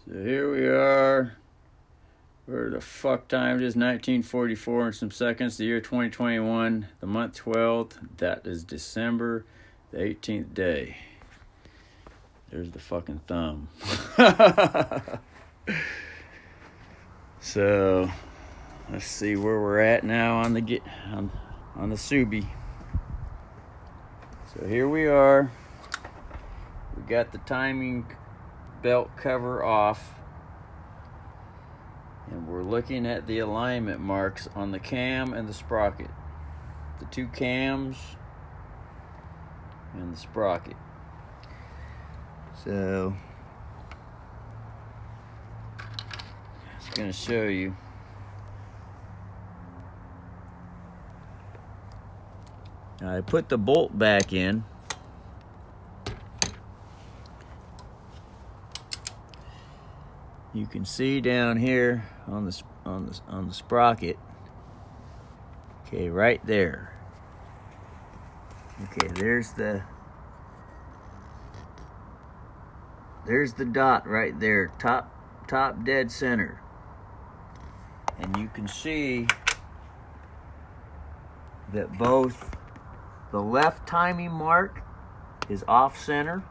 So here we are. Where the fuck time it is, 1944 and some seconds, the year 2021, the month 12th. That is December the 18th day. There's the fucking thumb. So, let's see where we're at now on the Subi. So here we are. We got the timing belt cover off. And we're looking at the alignment marks on the cam and the sprocket. The two cams and the sprocket. So, it's going to show you. Now I put the bolt back in. You can see down here on the sprocket. Okay, right there. Okay, there's the dot right there, top dead center. And you can see that both the left timing mark is off center.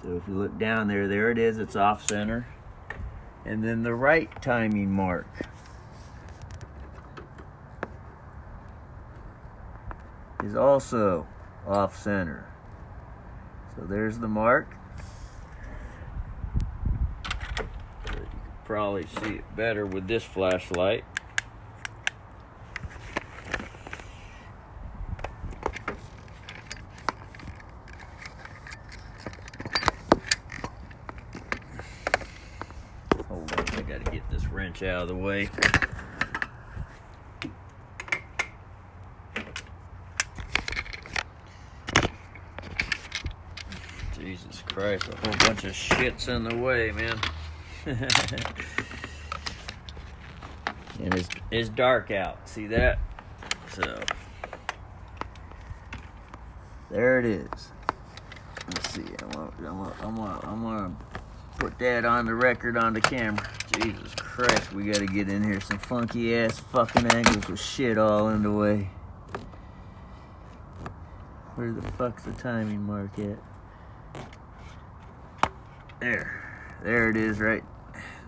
So if you look down there it is, it's off center. And then the right timing mark is also off center. So there's the mark. So you can probably see it better with this flashlight. Hold on, I gotta get this wrench out of the way. Jesus Christ, a whole bunch of shit's in the way, man. And it's dark out. See that? So, there it is. Let's see. I'm gonna put that on the record, on the camera. Jesus Christ, we gotta get in here some funky ass fucking angles with shit all in the way. Where the fuck's the timing mark at? There it is, right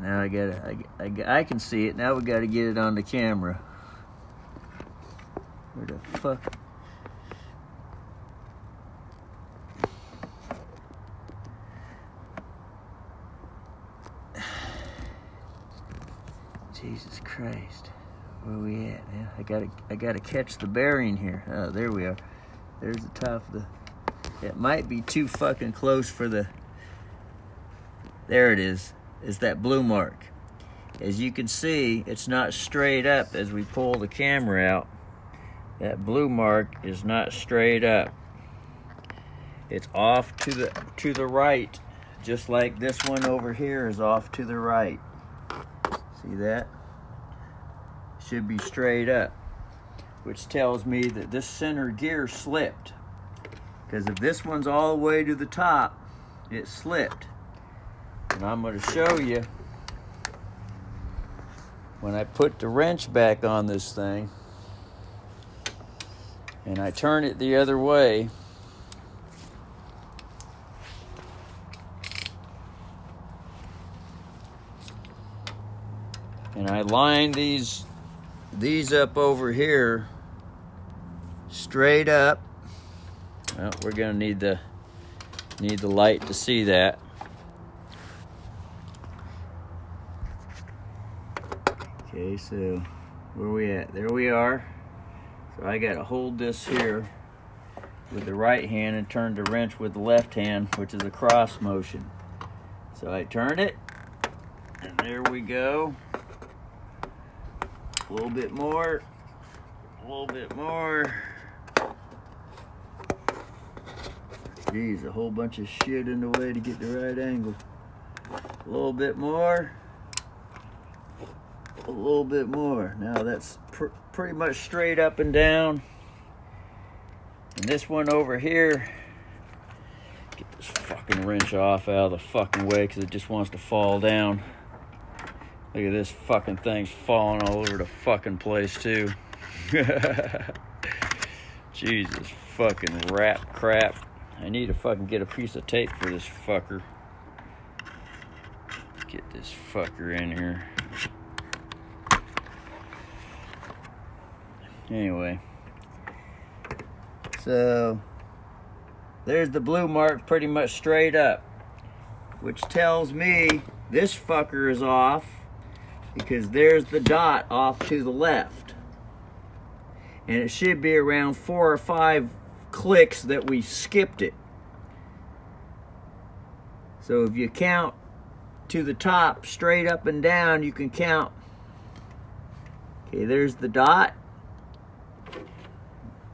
now. I can see it now. We gotta get it on the camera. Where the fuck? Jesus Christ, where we at, man? I gotta catch the bearing here. Oh, there we are. There's the top of the. It might be too fucking close for the. There it is. It's that blue mark. As you can see, it's not straight up as we pull the camera out. That blue mark is not straight up. It's off to the right, just like this one over here is off to the right. See that? Should be straight up, which tells me that this center gear slipped. Because if this one's all the way to the top, it slipped. And I'm going to show you when I put the wrench back on this thing and I turn it the other way. And I line these up over here straight up. Well, we're going to need the light to see that. Okay, so where we at? There we are. So I got to hold this here with the right hand and turn the wrench with the left hand, which is a cross motion. So I turn it, and there we go. A little bit more. A little bit more. Geez, a whole bunch of shit in the way to get the right angle. A little bit more. A little bit more. Now that's pretty much straight up and down. And this one over here, get the this fucking wrench off out of the fucking way because it just wants to fall down. Look at this fucking thing's falling all over the fucking place too. Jesus fucking rat crap. I need to fucking get a piece of tape for this fucker. Get this fucker in here. Anyway. So there's the blue mark pretty much straight up, which tells me this fucker is off because there's the dot off to the left. And it should be around 4 or 5 clicks that we skipped it. So if you count to the top straight up and down, you can count. Okay, there's the dot.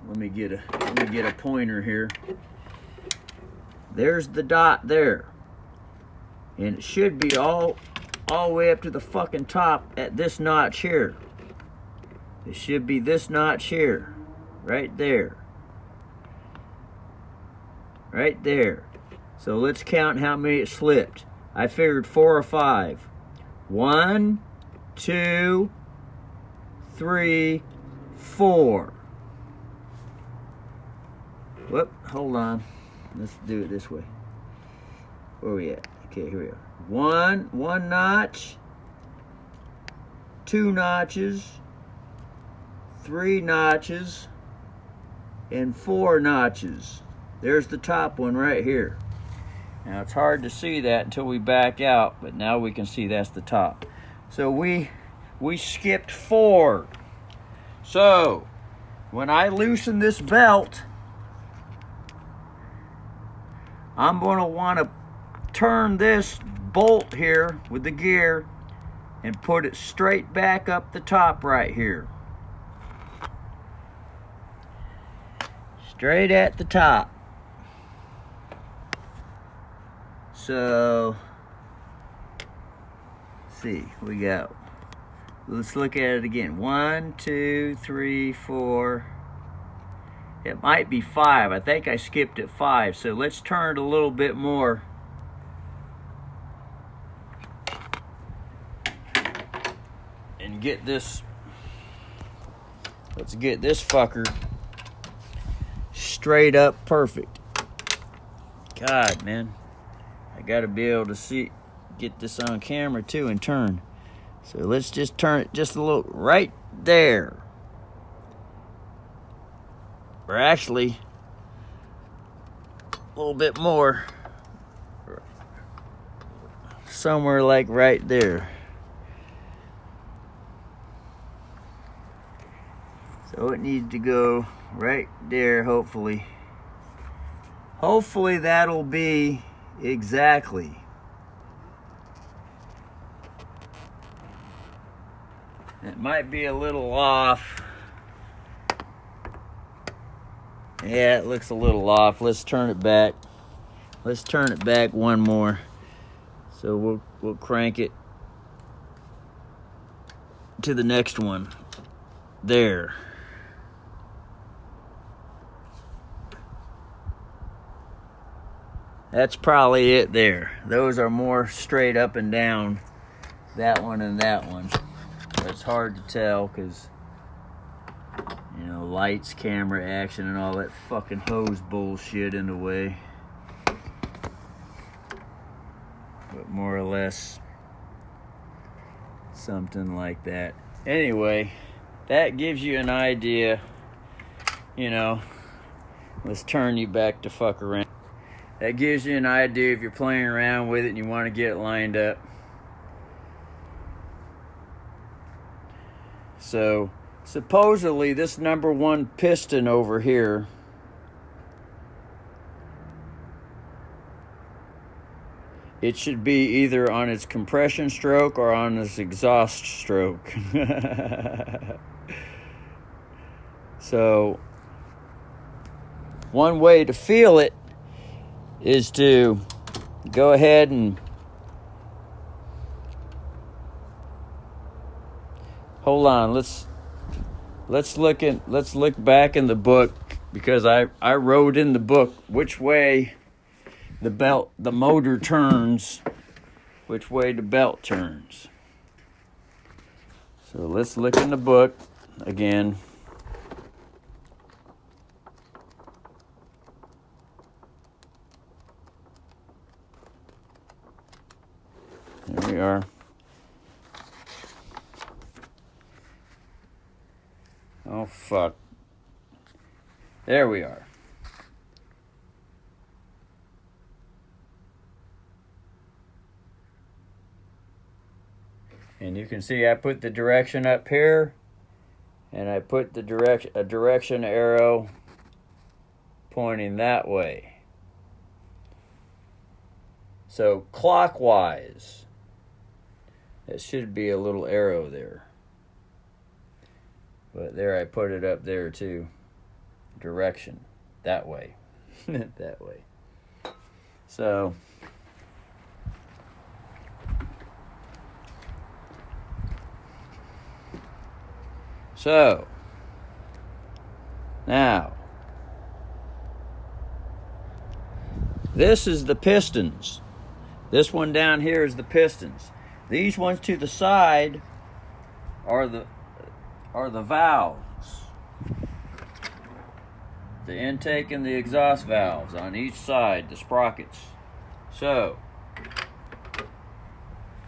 Let me get a pointer here. There's the dot there. And it should be all the way up to the fucking top at this notch here. It should be this notch here. Right there. Right there. So let's count how many it slipped. I figured 4 or 5. 1, 2, 3, 4. Whoop, hold on. Let's do it this way. Where are we at? Okay, here we are. One notch, 2 notches, 3 notches, and 4 notches. There's the top one right here. Now it's hard to see that until we back out, but now we can see that's the top. So we skipped 4. So when I loosen this belt, I'm going to want to turn this bolt here with the gear and put it straight back up the top right here. Straight at the top. So, let's see, we go. Let's look at it again. 1, 2, 3, 4. It might be 5. I think I skipped at 5. So let's turn it a little bit more. And get this. Let's get this fucker straight up perfect. God, man. I gotta be able to get this on camera too and turn. So let's just turn it just a little right there. Or actually, a little bit more. Somewhere like right there. So it needs to go right there, hopefully. Hopefully that'll be exactly. It might be a little off. Yeah, it looks a little off. Let's turn it back. Let's turn it back one more. So we'll crank it to the next one. There. That's probably it there. Those are more straight up and down. That one and that one. But it's hard to tell because, you know, lights, camera, action, and all that fucking hose bullshit in the way. But more or less, something like that. Anyway, that gives you an idea, you know. Let's turn you back to fuck around. That gives you an idea if you're playing around with it and you want to get it lined up. So, supposedly this number 1 piston over here it should be either on its compression stroke or on its exhaust stroke. So, one way to feel it is to go ahead and hold on. Let's look back in the book because I wrote in the book which way the motor turns which way the belt turns. So let's look in the book again. There we are. Oh, fuck. There we are. And you can see I put the direction up here, and I put the direction arrow pointing that way. So clockwise. There should be a little arrow there. But there I put it up there too. Direction. That way. That way. So now this is the pistons. This one down here is the pistons. These ones to the side are the valves. The intake and the exhaust valves on each side, the sprockets. So,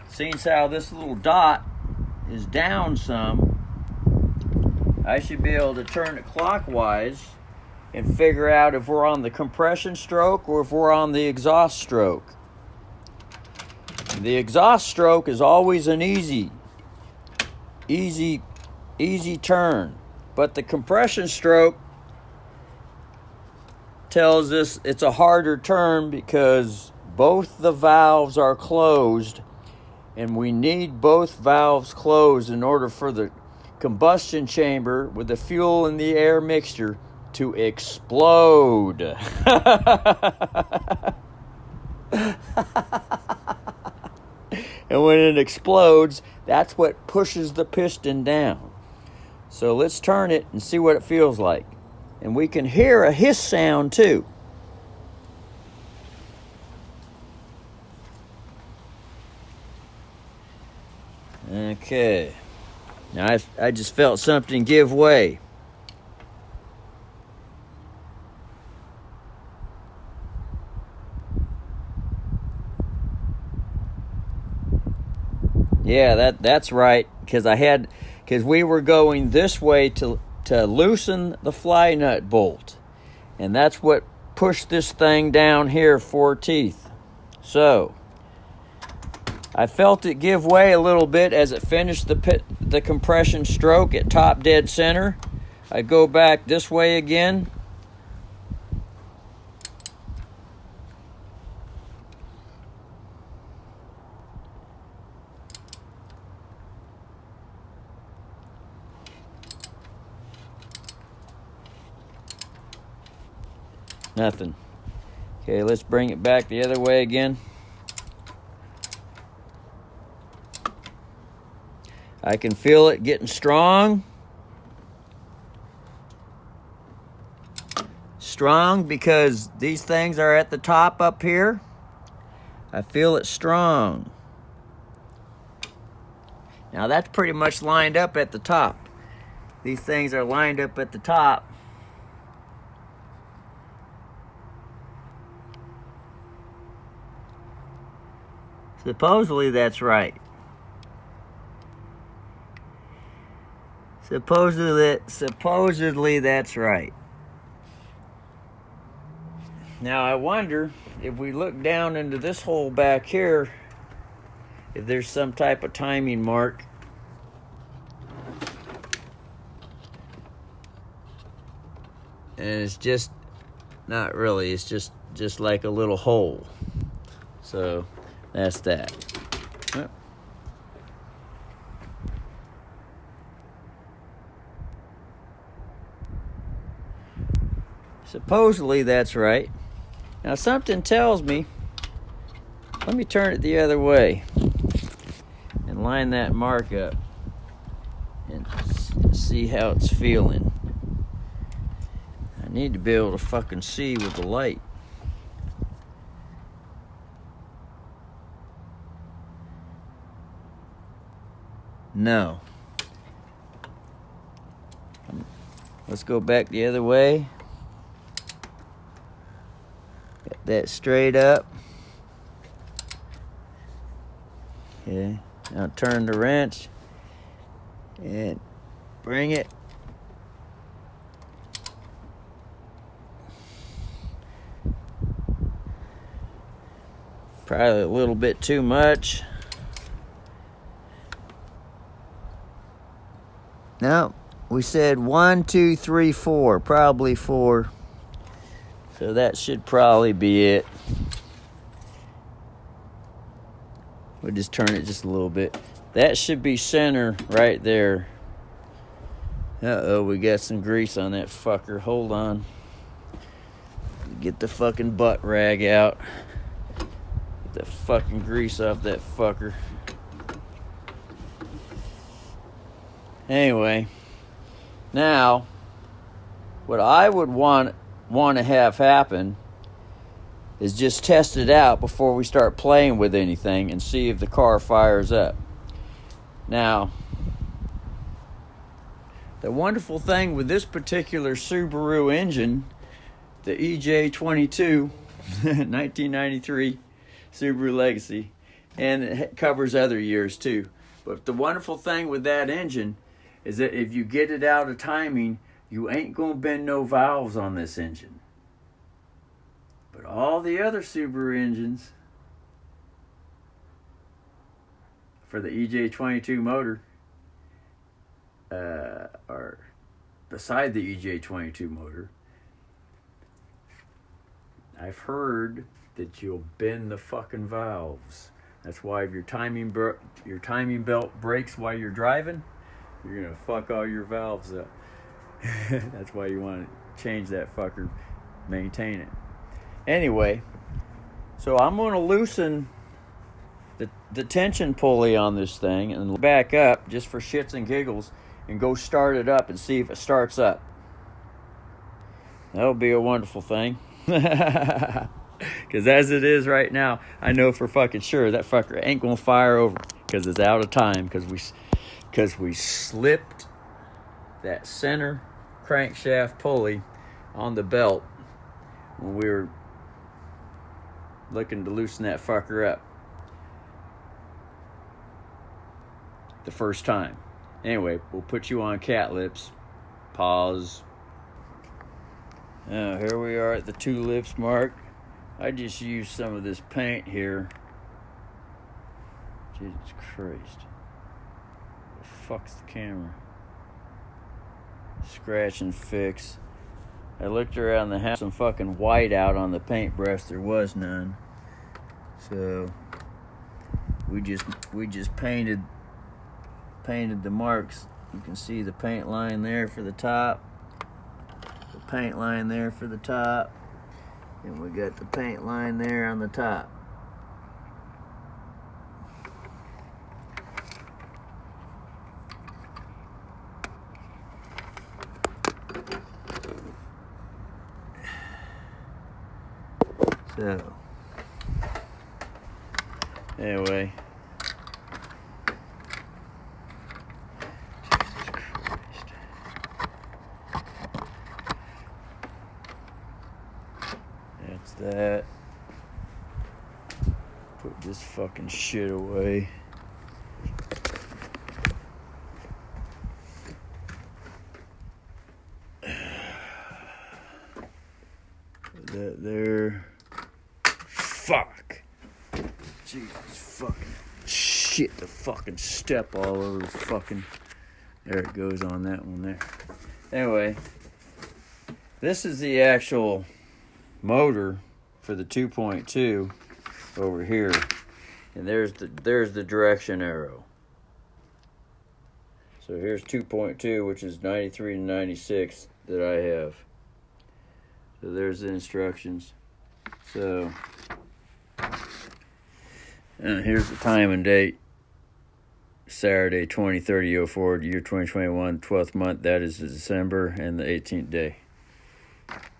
seeing how this little dot is down some, I should be able to turn it clockwise and figure out if we're on the compression stroke or if we're on the exhaust stroke. The exhaust stroke is always an easy turn, but the compression stroke tells us it's a harder turn because both the valves are closed, and we need both valves closed in order for the combustion chamber with the fuel and the air mixture to explode. And when it explodes, that's what pushes the piston down. So let's turn it and see what it feels like. And we can hear a hiss sound too. Okay. Now I just felt something give way. Yeah, that's right, because we were going this way to loosen the fly nut bolt, and that's what pushed this thing down here 4 teeth. So I felt it give way a little bit as it finished the compression stroke at top dead center. I go back this way again. Nothing. Okay, let's bring it back the other way again. I can feel it getting strong. Strong because these things are at the top up here. I feel it strong. Now that's pretty much lined up at the top. These things are lined up at the top. Supposedly that's right. Supposedly that's right. Now I wonder if we look down into this hole back here, if there's some type of timing mark. And it's just not really, it's just like a little hole. So that's that. Yep. Supposedly that's right. Now something tells me, let me turn it the other way and line that mark up and see how it's feeling. I need to be able to fucking see with the light. No. Let's go back the other way. Get that straight up. Okay. Now turn the wrench and bring it. Probably a little bit too much. No, we said 1, 2, 3, 4. Probably 4. So that should probably be it. We'll just turn it just a little bit. That should be center right there. Uh-oh, we got some grease on that fucker. Hold on. Get the fucking butt rag out. Get the fucking grease off that fucker. Anyway, now, what I would want to have happen is just test it out before we start playing with anything and see if the car fires up. Now, the wonderful thing with this particular Subaru engine, the EJ22, 1993 Subaru Legacy, and it covers other years too. But the wonderful thing with that engine is that if you get it out of timing, you ain't gonna bend no valves on this engine. But all the other Subaru engines for the EJ22 motor are beside the EJ22 motor. I've heard that you'll bend the fucking valves. That's why if your timing belt breaks while you're driving, you're gonna fuck all your valves up. That's why you want to change that fucker, maintain it. Anyway, so I'm going to loosen the tension pulley on this thing and back up just for shits and giggles and go start it up and see if it starts up. That'll be a wonderful thing. Because as it is right now, I know for fucking sure that fucker ain't going to fire over because it's out of time because we slipped that center crankshaft pulley on the belt when we were looking to loosen that fucker up the first time. Anyway, we'll put you on cat lips. Pause. Now, here we are at the 2 lips mark. I just used some of this paint here. Jesus Christ. The fuck's the camera? Scratch and fix. I looked around the house, some fucking white out on the paintbrush. There was none. So we just painted the marks. You can see the paint line there for the top. The paint line there for the top. And we got the paint line there on the top. So, anyway. Jesus Christ. That's that. Put this fucking shit away. Put that there. Fuck. Jesus fucking shit, the fucking step all over the fucking... There it goes on that one there. Anyway, this is the actual motor for the 2.2 over here. And there's the direction arrow. So here's 2.2, which is 93 to 96 that I have. So there's the instructions. So... And here's the time and date. Saturday, 20/30/04, year 2021, 12th month. That is December and the 18th day.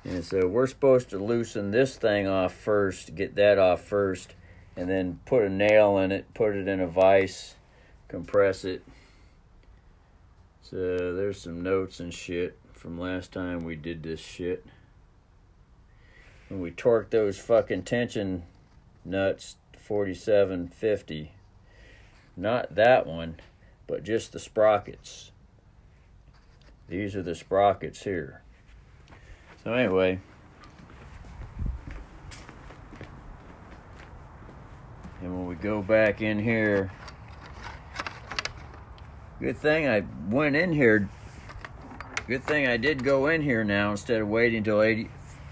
And so we're supposed to loosen this thing off first, get that off first, and then put a nail in it, put it in a vise, compress it, So there's some notes and shit from last time we did this shit. When we torqued those fucking tension nuts 4750. Not that one, but just the sprockets. These are the sprockets here. So anyway, and when we go back in here, good thing I went in here. Good thing I did go in here now instead of waiting until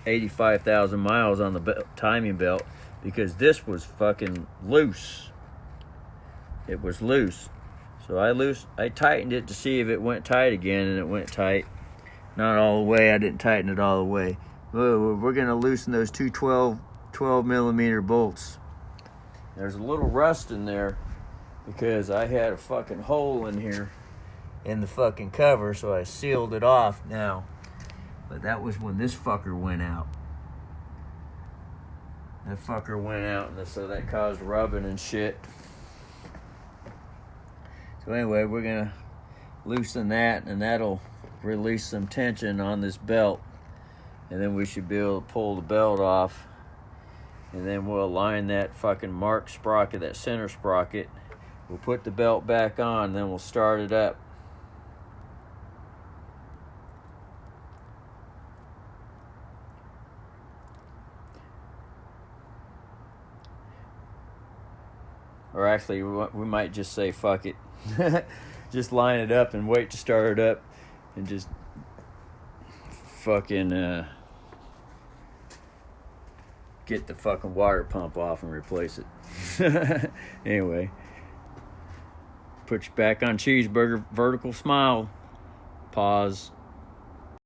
85,000 miles on the timing belt, because this was fucking loose. It was loose. So I tightened it to see if it went tight again, and it went tight. Not all the way. I didn't tighten it all the way. We're going to loosen those two 12 millimeter bolts. There's a little rust in there because I had a fucking hole in here in the fucking cover, so I sealed it off now. But that was when this fucker went out. That fucker went out, and so that caused rubbing and shit. So anyway, we're going to loosen that, and that'll release some tension on this belt. And then we should be able to pull the belt off. And then we'll align that fucking mark sprocket, that center sprocket. We'll put the belt back on, then we'll start it up. Or actually, we might just say fuck it. Just line it up and wait to start it up. And just fucking get the fucking water pump off and replace it. Anyway, put you back on cheeseburger, vertical smile, pause.